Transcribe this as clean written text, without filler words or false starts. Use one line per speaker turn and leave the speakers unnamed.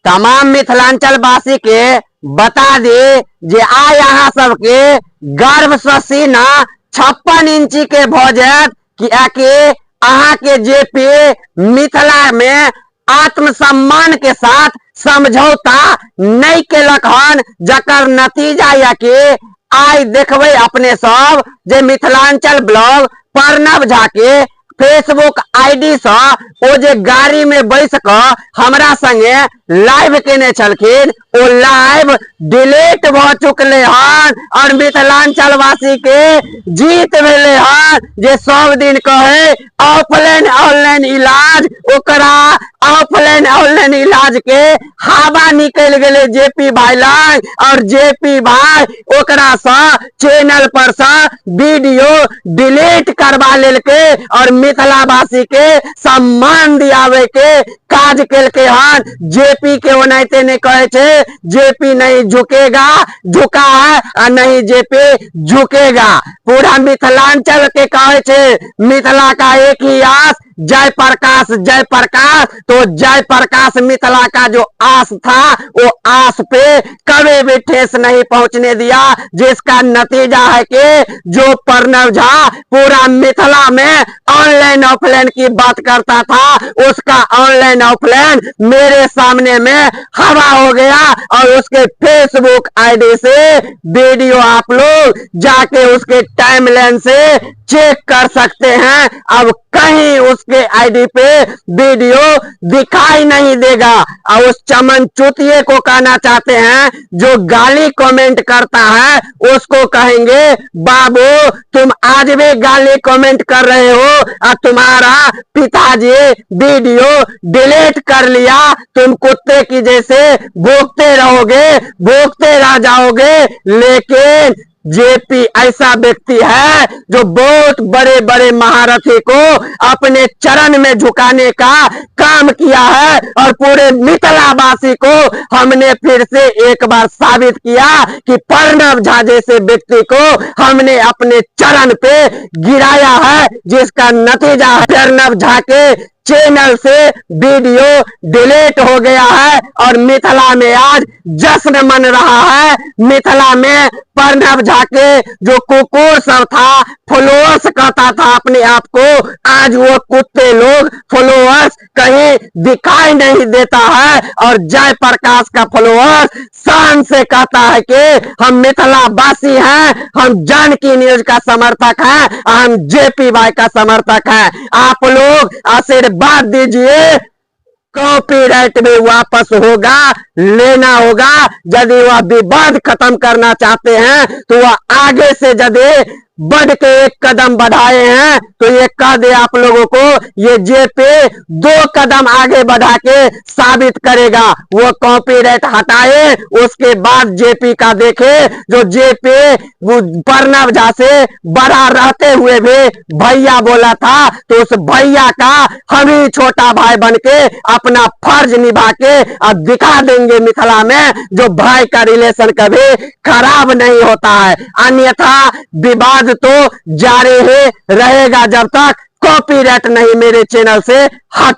तमाम मिथिलांचल वासी के बता दे जे आ यहाँ सबके गर्भ से सीना 56 इंची के भ जात कि अहाँ के जेपी मिथिला में आत्मसम्मान के साथ समझौता नहीं केलक हन, जकर नतीजा या कि आई देखबे अपने सब जे मिथिलांचल ब्लॉग प्रणव झा के फेसबुक आईडी से ओ जे गाड़ी में बैस क हमरा संगे लाइव केने छलखिन ओ लाइव डिलीट भ चुकले हन और मिथिलांचल वासी के जीत भेले हन। जे सब दिन कहे ऑफलाइन ऑनलाइन इलाज, ओकरा ऑफलाइन ऑनलाइन इलाज के हवा निकल गए जेपी भाई लाइन और जेपी भाई ओकरा सा चैनल पर सा वीडियो डिलीट करवा लेलके और मिथिलावासी के सम्मान दियावे के काज केलके हन। जेपी के ओनाइते ने कहे छे जेपी नहीं झुकेगा, झुका है और नहीं जेपी झुकेगा। पूरा मिथिलांचल के कहे छे मिथिला का एक ही आस जय प्रकाश, जय प्रकाश। तो जय प्रकाश मिथिला का जो आस था वो आस पे कभी भी ठेस नहीं पहुंचने दिया, जिसका नतीजा है कि जो प्रणव झा पूरा मिथिला में ऑनलाइन ऑफलाइन की बात करता था, उसका ऑनलाइन ऑफलाइन मेरे सामने में हवा हो गया और उसके फेसबुक आईडी से वीडियो आप लोग जाके उसके टाइमलाइन से चेक कर सकते हैं। अब कहीं उसके आईडी पे वीडियो दिखाई नहीं देगा। और उस चमन चुतिये को कहना चाहते हैं जो गाली कमेंट करता है, उसको कहेंगे बाबू तुम आज भी गाली कमेंट कर रहे हो और तुम्हारा पिताजी वीडियो डिलीट कर लिया, तुम कुत्ते की जैसे भोंकते रहोगे, भोंकते रह जाओगे। लेकिन जेपी ऐसा व्यक्ति है जो बहुत बड़े बड़े महारथी को अपने चरण में झुकाने का काम किया है और पूरे मिथिलावासी को हमने फिर से एक बार साबित किया कि प्रणव झा जैसे व्यक्ति को हमने अपने चरण पे गिराया है, जिसका नतीजा प्रणव झा के चैनल से वीडियो डिलीट हो गया है और मिथिला में आज जश्न मन रहा है। मिथिला में प्रणव झा के जो कुकुर सब था, फॉलोअर्स कहता था अपने आप को, आज वो कुत्ते लोग फॉलोअर्स कहीं दिखाई नहीं देता है और जय प्रकाश का फॉलोअर्स शान से कहता है कि हम मिथिला वासी हैं, हम जानकी न्यूज का समर्थक हैं, हम जेपी भाई का समर्थक हैं। आप लोग आशीर्वाद दीजिए, कॉपीराइट में वापस होगा, लेना होगा। यदि वह विवाद खत्म करना चाहते हैं तो वह आगे से यदि बढ़ के एक कदम बढ़ाए हैं तो ये कह दे आप लोगों को, ये जेपी 2 कदम आगे बढ़ा के साबित करेगा। वो कॉपीराइट हटाए उसके बाद जेपी का देखे। जो जेपी प्रणव झा से बड़ा रहते हुए भी भैया बोला था, तो उस भैया का हम ही छोटा भाई बन के अपना फर्ज निभा के अब दिखा देंगे मिथिला में जो भाई का रिलेशन कभी खराब नहीं होता है। अन्यथा विवाद तो जारी ही रहेगा जब तक कॉपीराइट नहीं मेरे चैनल से हटे।